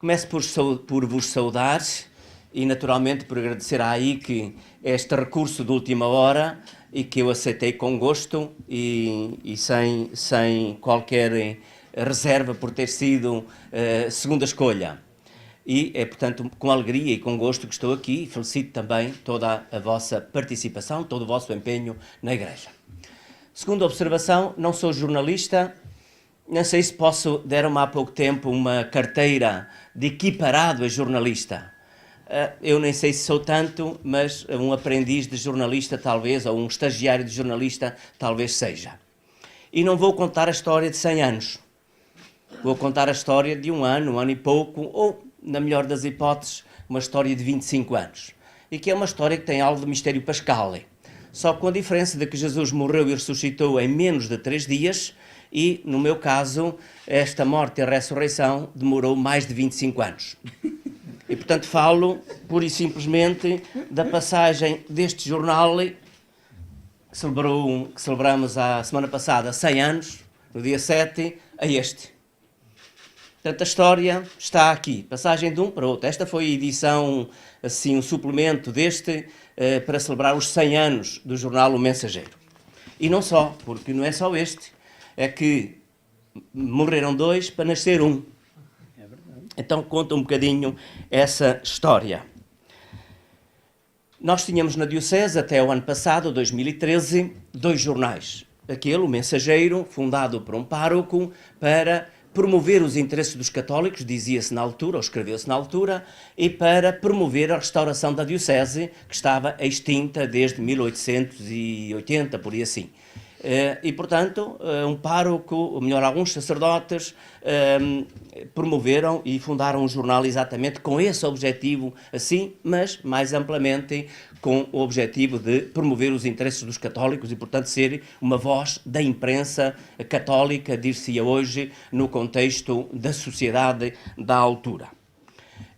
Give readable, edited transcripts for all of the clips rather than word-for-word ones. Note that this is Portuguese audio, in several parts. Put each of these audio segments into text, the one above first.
Começo por vos saudar e, naturalmente, por agradecer à AIC este recurso de última hora e que eu aceitei com gosto e sem qualquer reserva por ter sido segunda escolha. E é, portanto, com alegria e com gosto que estou aqui e felicito também toda a vossa participação, todo o vosso empenho na Igreja. Segunda observação, não sou jornalista. Não sei se posso, deram-me há pouco tempo uma carteira de equiparado a jornalista. Eu nem sei se sou tanto, mas um aprendiz de jornalista talvez, ou um estagiário de jornalista talvez seja. E não vou contar a história de 100 anos. Vou contar a história de um ano e pouco, ou, na melhor das hipóteses, uma história de 25 anos. E que é uma história que tem algo de mistério pascal. Só com a diferença de que Jesus morreu e ressuscitou em menos de 3 dias, e, no meu caso, esta morte e a ressurreição demorou mais de 25 anos. E, portanto, falo, pura e simplesmente, da passagem deste jornal, que celebramos a semana passada 100 anos, no dia 7, a este. Portanto, a história está aqui, passagem de um para outro. Esta foi a edição, assim, um suplemento deste, para celebrar os 100 anos do jornal O Mensageiro. E não só, porque não é só este. É que morreram 2 para nascer 1. É verdade. Então conta um bocadinho essa história. Nós tínhamos na Diocese, até o ano passado, 2013, 2 jornais. Aquele, O Mensageiro, fundado por um pároco, para promover os interesses dos católicos, dizia-se na altura, ou escreveu-se na altura, e para promover a restauração da Diocese, que estava extinta desde 1880, por aí assim. E, portanto, um pároco, ou melhor, alguns sacerdotes, promoveram e fundaram um jornal exatamente com esse objetivo, assim, mas mais amplamente com o objetivo de promover os interesses dos católicos e, portanto, ser uma voz da imprensa católica, dir-se-ia hoje, no contexto da sociedade da altura.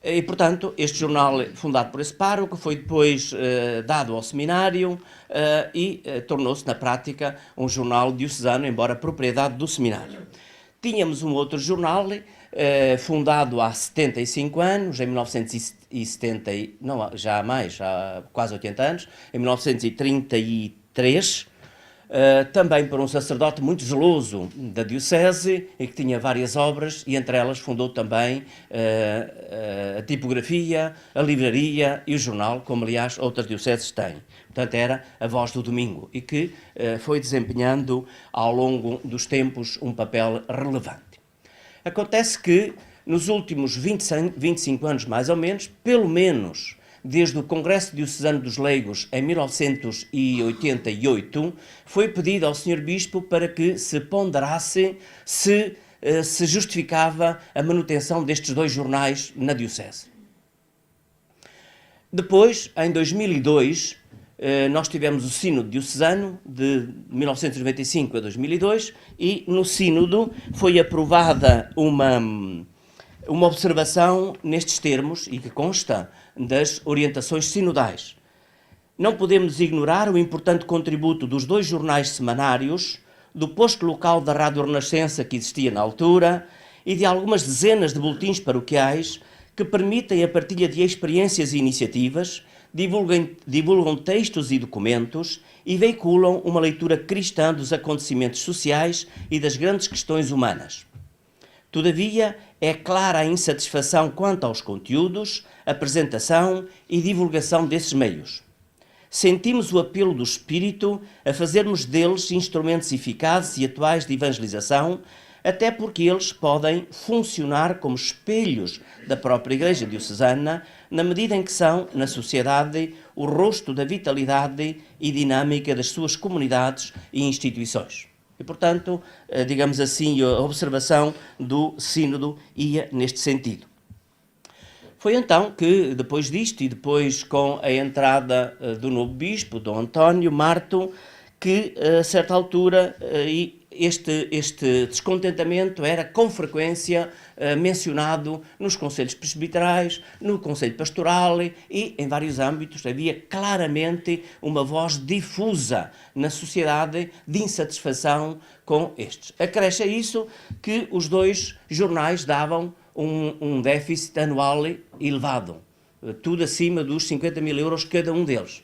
E, portanto, este jornal, fundado por esse pároco, foi depois dado ao seminário e tornou-se, na prática, um jornal diocesano, embora propriedade do seminário. Tínhamos um outro jornal, fundado há 75 anos, em 1970, não, já há mais, já há quase 80 anos, em 1933, também por um sacerdote muito zeloso da Diocese e que tinha várias obras e entre elas fundou também a tipografia, a livraria e o jornal, como aliás outras dioceses têm. Portanto, era a Voz do Domingo e que foi desempenhando ao longo dos tempos um papel relevante. Acontece que nos últimos 25 anos mais ou menos, pelo menos desde o Congresso Diocesano dos Leigos, em 1988, foi pedido ao Sr. Bispo para que se ponderasse se justificava a manutenção destes 2 jornais na Diocese. Depois, em 2002, nós tivemos o Sínodo Diocesano, de 1995 a 2002, e no Sínodo foi aprovada uma observação nestes termos, e que consta das orientações sinodais. Não podemos ignorar o importante contributo dos 2 jornais semanários, do posto local da Rádio Renascença que existia na altura e de algumas dezenas de boletins paroquiais que permitem a partilha de experiências e iniciativas, divulgam textos e documentos e veiculam uma leitura cristã dos acontecimentos sociais e das grandes questões humanas. Todavia, é clara a insatisfação quanto aos conteúdos, apresentação e divulgação desses meios. Sentimos o apelo do Espírito a fazermos deles instrumentos eficazes e atuais de evangelização, até porque eles podem funcionar como espelhos da própria Igreja Diocesana, na medida em que são, na sociedade, o rosto da vitalidade e dinâmica das suas comunidades e instituições. E, portanto, digamos assim, a observação do Sínodo ia neste sentido. Foi então que, depois disto e depois com a entrada do novo bispo, Dom António Marto, que a certa altura este descontentamento era com frequência mencionado nos conselhos presbiterais, no conselho pastoral e em vários âmbitos havia claramente uma voz difusa na sociedade de insatisfação com estes. Acresce a isso que os 2 jornais davam um déficit anual elevado, tudo acima dos 50 mil euros cada um deles,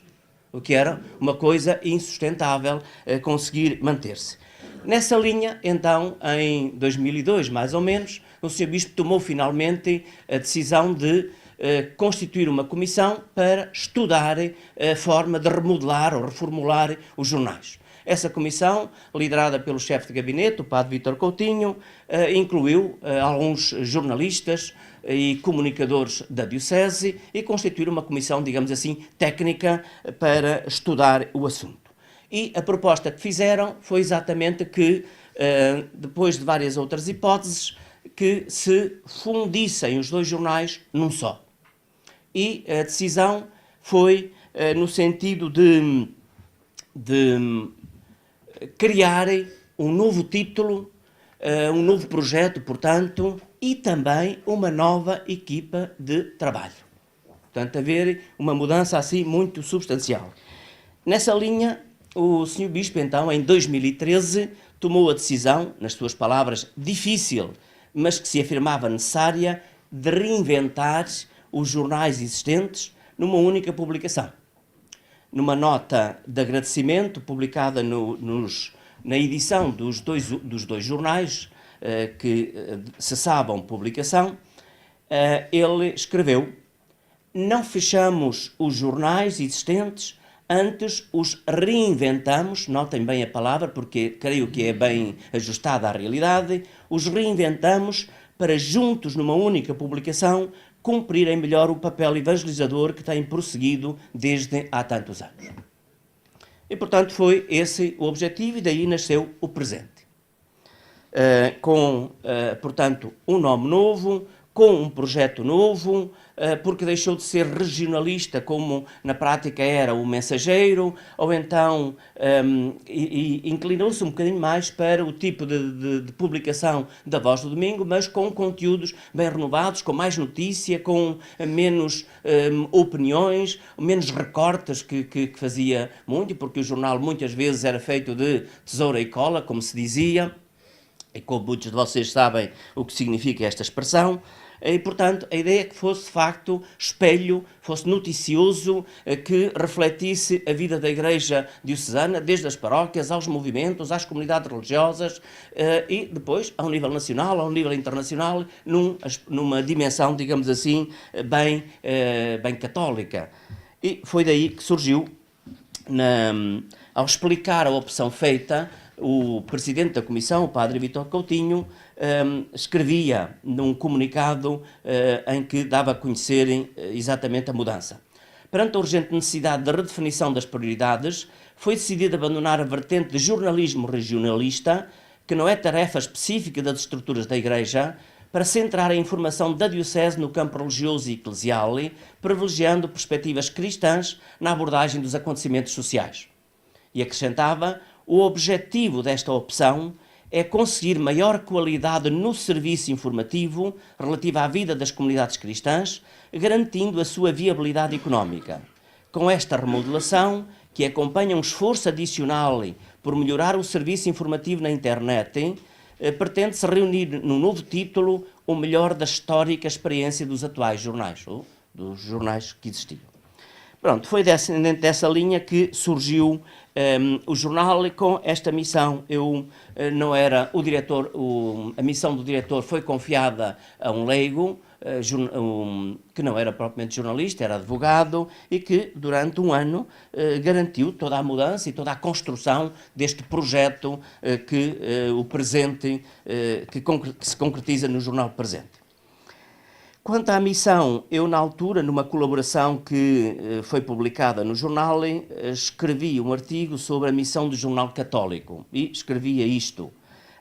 o que era uma coisa insustentável conseguir manter-se. Nessa linha, então, em 2002, mais ou menos, o Sr. Bispo tomou finalmente a decisão de constituir uma comissão para estudar a forma de remodelar ou reformular os jornais. Essa comissão, liderada pelo chefe de gabinete, o padre Vítor Coutinho, incluiu alguns jornalistas e comunicadores da Diocese e constituiu uma comissão, digamos assim, técnica para estudar o assunto. E a proposta que fizeram foi exatamente que, depois de várias outras hipóteses, que se fundissem os dois jornais num só. E a decisão foi no sentido de criarem um novo título, um novo projeto, portanto, e também uma nova equipa de trabalho. Portanto, haver uma mudança assim muito substancial. Nessa linha, o Sr. Bispo, então, em 2013, tomou a decisão, nas suas palavras, difícil, mas que se afirmava necessária, de reinventar os jornais existentes numa única publicação. Numa nota de agradecimento publicada na edição dos dois jornais que cessavam publicação, ele escreveu: não fechamos os jornais existentes, antes os reinventamos, notem bem a palavra porque creio que é bem ajustada à realidade, os reinventamos para juntos numa única publicação cumprirem melhor o papel evangelizador que têm prosseguido desde há tantos anos. E, portanto, foi esse o objetivo e daí nasceu o presente. Portanto, um nome novo, com um projeto novo, porque deixou de ser regionalista, como na prática era o Mensageiro, ou então inclinou-se um bocadinho mais para o tipo de publicação da Voz do Domingo, mas com conteúdos bem renovados, com mais notícia, com menos opiniões, menos recortes que fazia muito, porque o jornal muitas vezes era feito de tesoura e cola, como se dizia, e como muitos de vocês sabem o que significa esta expressão. E, portanto, a ideia é que fosse, de facto, espelho, fosse noticioso, que refletisse a vida da Igreja diocesana, desde as paróquias, aos movimentos, às comunidades religiosas, e depois, ao nível nacional, ao nível internacional, numa dimensão, digamos assim, bem católica. E foi daí que surgiu, ao explicar a opção feita, o presidente da comissão, o padre Vítor Coutinho, escrevia num comunicado em que dava a conhecerem exatamente a mudança. Perante a urgente necessidade de redefinição das prioridades, foi decidido abandonar a vertente de jornalismo regionalista, que não é tarefa específica das estruturas da Igreja, para centrar a informação da Diocese no campo religioso e eclesial, privilegiando perspectivas cristãs na abordagem dos acontecimentos sociais. E acrescentava: o objetivo desta opção é conseguir maior qualidade no serviço informativo relativo à vida das comunidades cristãs, garantindo a sua viabilidade económica. Com esta remodelação, que acompanha um esforço adicional por melhorar o serviço informativo na internet, pretende-se reunir num novo título o melhor da histórica experiência dos atuais jornais, ou dos jornais que existiam. Pronto, foi dentro dessa linha que surgiu o jornal com esta missão. Eu não era o diretor, a missão do diretor foi confiada a um leigo, que não era propriamente jornalista, era advogado, e que durante um ano garantiu toda a mudança e toda a construção deste projeto que se concretiza no jornal Presente. Quanto à missão, eu na altura, numa colaboração que foi publicada no jornal, escrevi um artigo sobre a missão do jornal católico e escrevia isto: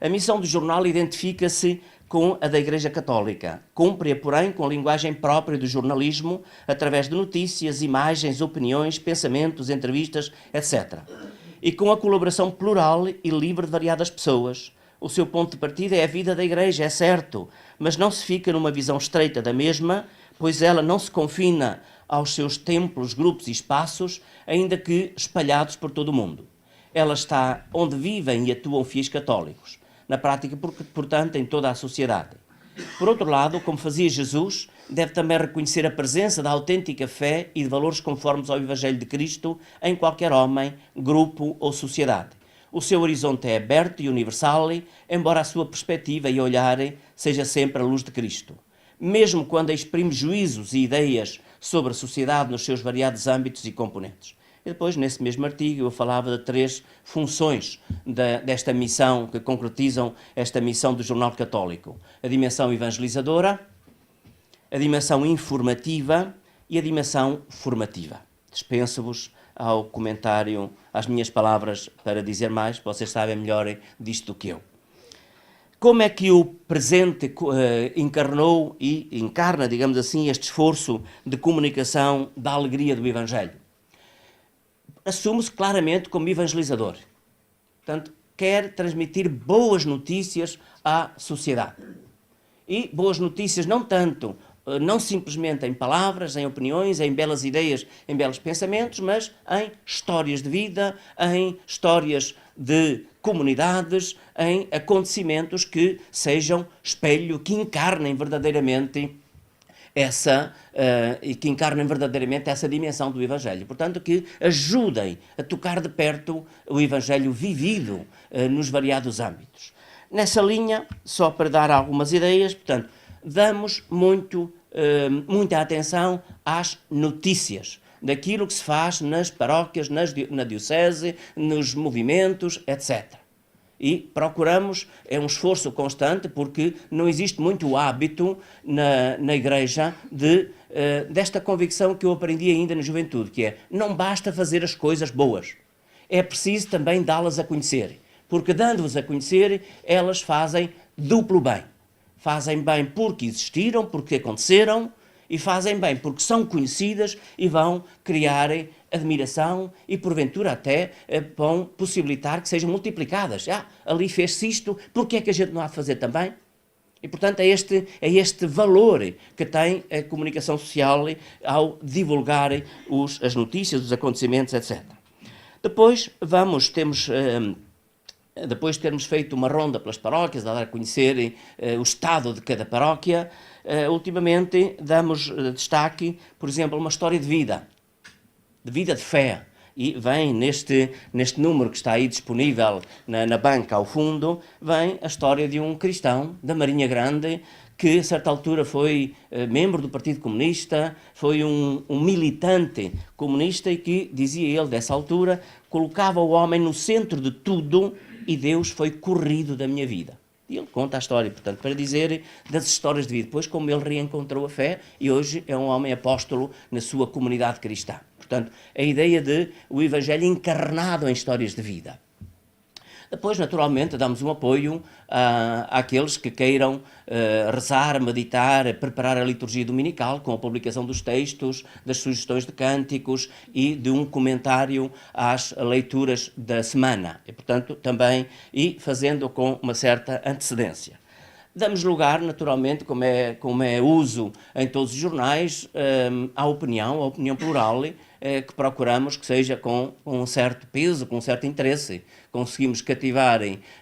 a missão do jornal identifica-se com a da Igreja Católica, cumpre-a, porém, com a linguagem própria do jornalismo, através de notícias, imagens, opiniões, pensamentos, entrevistas, etc. E com a colaboração plural e livre de variadas pessoas. O seu ponto de partida é a vida da Igreja, é certo, mas não se fica numa visão estreita da mesma, pois ela não se confina aos seus templos, grupos e espaços, ainda que espalhados por todo o mundo. Ela está onde vivem e atuam fiéis católicos, na prática, portanto, em toda a sociedade. Por outro lado, como fazia Jesus, deve também reconhecer a presença da autêntica fé e de valores conformes ao Evangelho de Cristo em qualquer homem, grupo ou sociedade. O seu horizonte é aberto e universal, embora a sua perspectiva e olhar seja sempre a luz de Cristo. Mesmo quando exprime juízos e ideias sobre a sociedade nos seus variados âmbitos e componentes. E depois, nesse mesmo artigo, eu falava de 3 funções desta missão, que concretizam esta missão do Jornal Católico. A dimensão evangelizadora, a dimensão informativa e a dimensão formativa. Dispenso-vos ao comentário, às minhas palavras para dizer mais, vocês sabem melhor disto do que eu. Como é que o presente encarnou e encarna, digamos assim, este esforço de comunicação da alegria do Evangelho? Assume-se claramente como evangelizador. Portanto, quer transmitir boas notícias à sociedade. E boas notícias não simplesmente em palavras, em opiniões, em belas ideias, em belos pensamentos, mas em histórias de vida, em histórias de comunidades, em acontecimentos que sejam espelho, que encarnem verdadeiramente essa dimensão do Evangelho. Portanto, que ajudem a tocar de perto o Evangelho vivido nos variados âmbitos. Nessa linha, só para dar algumas ideias, portanto, damos muita atenção às notícias daquilo que se faz nas paróquias, na diocese, nos movimentos, etc. E procuramos, é um esforço constante, porque não existe muito o hábito na Igreja desta convicção que eu aprendi ainda na juventude, que é, não basta fazer as coisas boas, é preciso também dá-las a conhecer, porque dando-as a conhecer, elas fazem duplo bem. Fazem bem porque existiram, porque aconteceram, e fazem bem porque são conhecidas e vão criar admiração e, porventura, até vão possibilitar que sejam multiplicadas. Ali fez-se isto, porque é que a gente não há de fazer também? E, portanto, é este valor que tem a comunicação social ao divulgar as notícias, os acontecimentos, etc. Depois depois de termos feito uma ronda pelas paróquias, a dar a conhecer o estado de cada paróquia, ultimamente damos destaque, por exemplo, a uma história de vida de fé. E vem neste número que está aí disponível na banca ao fundo, vem a história de um cristão da Marinha Grande, que a certa altura foi membro do Partido Comunista, foi um militante comunista e que, dizia ele dessa altura, colocava o homem no centro de tudo e Deus foi corrido da minha vida. E ele conta a história, portanto, para dizer das histórias de vida, depois como ele reencontrou a fé e hoje é um homem apóstolo na sua comunidade cristã. Portanto, a ideia de o Evangelho encarnado em histórias de vida. Depois, naturalmente, damos um apoio àqueles que queiram rezar, meditar, preparar a liturgia dominical com a publicação dos textos, das sugestões de cânticos e de um comentário às leituras da semana. E, portanto, também fazendo com uma certa antecedência. Damos lugar, naturalmente, como é uso em todos os jornais, à opinião plural, que procuramos que seja com um certo peso, com um certo interesse. Conseguimos cativar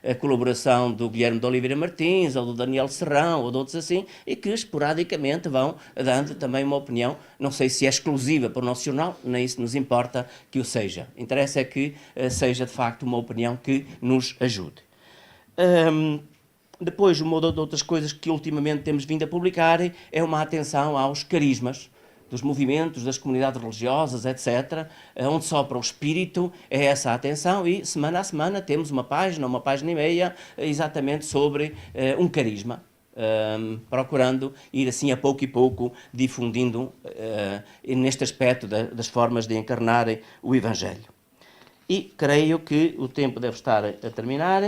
a colaboração do Guilherme de Oliveira Martins, ou do Daniel Serrão, ou de outros assim, e que esporadicamente vão dando também uma opinião, não sei se é exclusiva para o nosso jornal, nem isso nos importa que o seja. Interessa é que seja, de facto, uma opinião que nos ajude. Depois, uma de outras coisas que ultimamente temos vindo a publicar é uma atenção aos carismas dos movimentos, das comunidades religiosas, etc., onde sopra o espírito, é essa a atenção, e semana a semana temos uma página e meia, exatamente sobre um carisma, procurando ir assim a pouco e pouco difundindo neste aspecto das formas de encarnar o Evangelho. E creio que o tempo deve estar a terminar.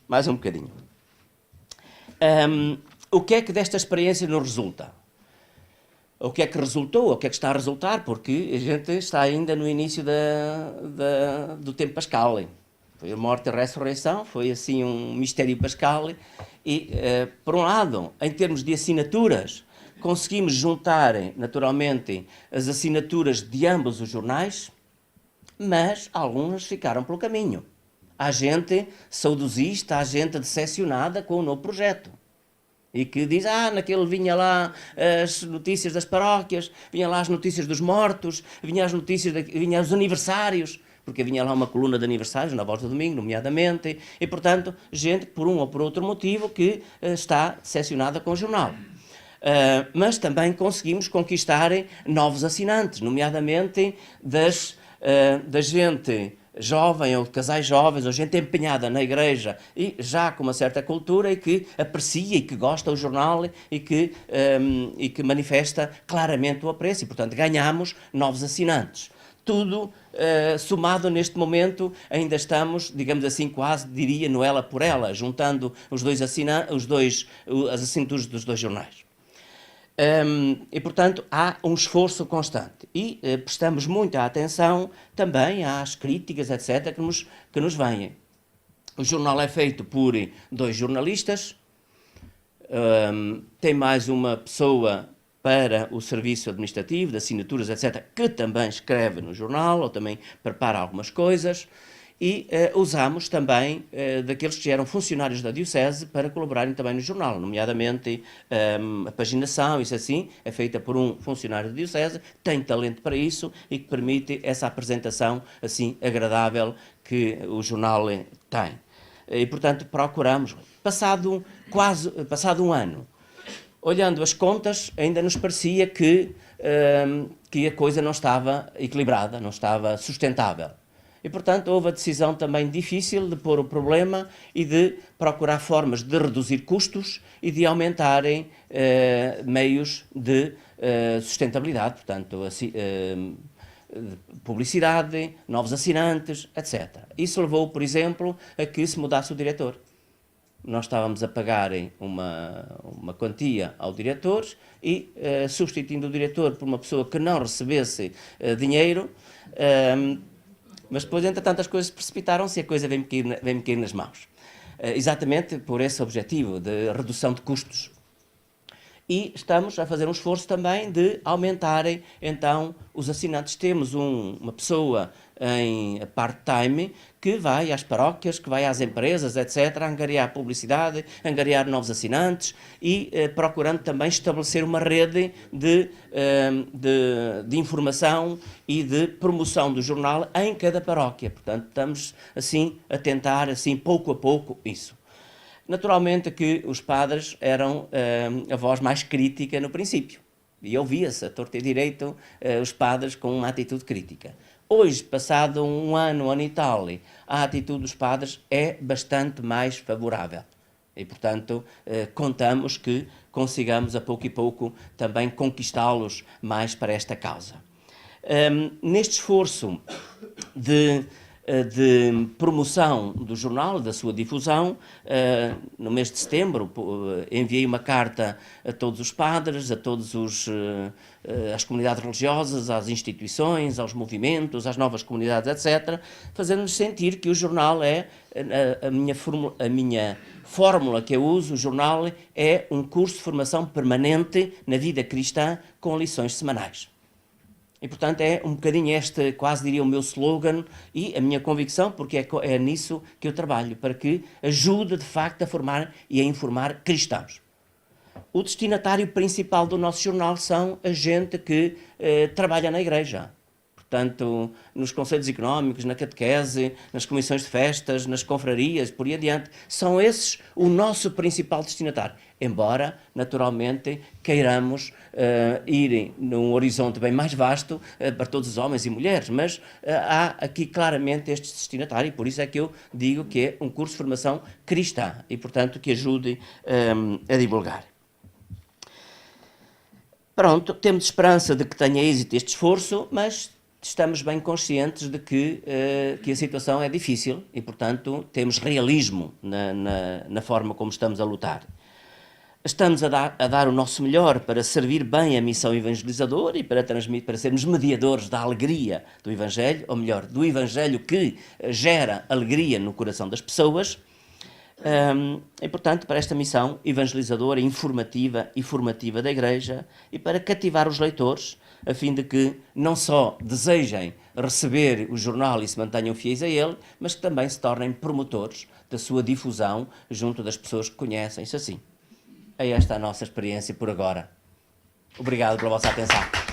Mais um bocadinho. O que é que desta experiência nos resulta? O que é que resultou? O que é que está a resultar? Porque a gente está ainda no início do tempo pascal. Foi a morte e a ressurreição, foi assim um mistério pascal. E, por um lado, em termos de assinaturas, conseguimos juntar, naturalmente, as assinaturas de ambos os jornais, mas algumas ficaram pelo caminho. Há gente saudosista, há gente decepcionada com o novo projeto. E que diz, naquele vinha lá as notícias das paróquias, vinha lá as notícias dos mortos, vinha as notícias, vinha os aniversários, porque vinha lá uma coluna de aniversários na Voz do Domingo, nomeadamente, e portanto, gente por um ou por outro motivo que está decepcionada com o jornal. Mas também conseguimos conquistar novos assinantes, nomeadamente da gente jovem ou de casais jovens ou gente empenhada na igreja e já com uma certa cultura e que aprecia e que gosta do jornal e que manifesta claramente o apreço e, portanto, ganhamos novos assinantes. Tudo somado neste momento, ainda estamos, digamos assim, quase, diria, no ela por ela, juntando as assinaturas dos dois jornais. E, portanto, há um esforço constante. E prestamos muita atenção também às críticas, etc., que nos vêm. O jornal é feito por 2 jornalistas, tem mais uma pessoa para o serviço administrativo, de assinaturas, etc., que também escreve no jornal, ou também prepara algumas coisas, e usamos também daqueles que eram funcionários da Diocese para colaborarem também no jornal, nomeadamente a paginação, isso assim, é feita por um funcionário da Diocese, tem talento para isso e que permite essa apresentação assim agradável que o jornal tem. E, portanto, procuramos, passado um ano, olhando as contas, ainda nos parecia que a coisa não estava equilibrada, não estava sustentável. E, portanto, houve a decisão também difícil de pôr o problema e de procurar formas de reduzir custos e de aumentarem meios de sustentabilidade, portanto, publicidade, novos assinantes, etc. Isso levou, por exemplo, a que se mudasse o diretor. Nós estávamos a pagar uma quantia ao diretor e, substituindo o diretor por uma pessoa que não recebesse dinheiro, mas depois, entretanto, as coisas precipitaram-se e a coisa veio-me cair nas mãos. Exatamente por esse objetivo de redução de custos. E estamos a fazer um esforço também de aumentarem, então, os assinantes. Temos uma pessoa em part-time que vai às paróquias, que vai às empresas, etc., angariar publicidade, angariar novos assinantes e procurando também estabelecer uma rede de informação e de promoção do jornal em cada paróquia. Portanto, estamos, assim, a tentar, assim, pouco a pouco, isso. Naturalmente que os padres eram a voz mais crítica no princípio. E ouvia-se, a torto e direito, os padres com uma atitude crítica. Hoje, passado um ano e tal, a atitude dos padres é bastante mais favorável. E, portanto, contamos que consigamos, a pouco e pouco, também conquistá-los mais para esta causa. Neste esforço de promoção do jornal, da sua difusão, no mês de setembro enviei uma carta a todos os padres, a todas as comunidades religiosas, às instituições, aos movimentos, às novas comunidades, etc., fazendo-nos sentir que o jornal é a minha fórmula que eu uso. O jornal é um curso de formação permanente na vida cristã com lições semanais. E, portanto, é um bocadinho este, quase diria, o meu slogan e a minha convicção, porque é nisso que eu trabalho, para que ajude, de facto, a formar e a informar cristãos. O destinatário principal do nosso jornal são a gente que trabalha na igreja. Portanto, nos conselhos económicos, na catequese, nas comissões de festas, nas confrarias, por aí adiante, são esses o nosso principal destinatário. Embora, naturalmente, queiramos ir num horizonte bem mais vasto para todos os homens e mulheres, mas há aqui claramente este destinatário e por isso é que eu digo que é um curso de formação cristã e, portanto, que ajude a divulgar. Pronto, temos esperança de que tenha êxito este esforço, mas estamos bem conscientes de que a situação é difícil e, portanto, temos realismo na forma como estamos a lutar. Estamos a dar o nosso melhor para servir bem a missão evangelizadora e para sermos mediadores da alegria do Evangelho, ou melhor, do Evangelho que gera alegria no coração das pessoas. E, portanto, para esta missão evangelizadora, informativa e formativa da Igreja e para cativar os leitores, a fim de que não só desejem receber o jornal e se mantenham fiéis a ele, mas que também se tornem promotores da sua difusão junto das pessoas que conhecem-se assim. É esta a nossa experiência por agora. Obrigado pela vossa atenção.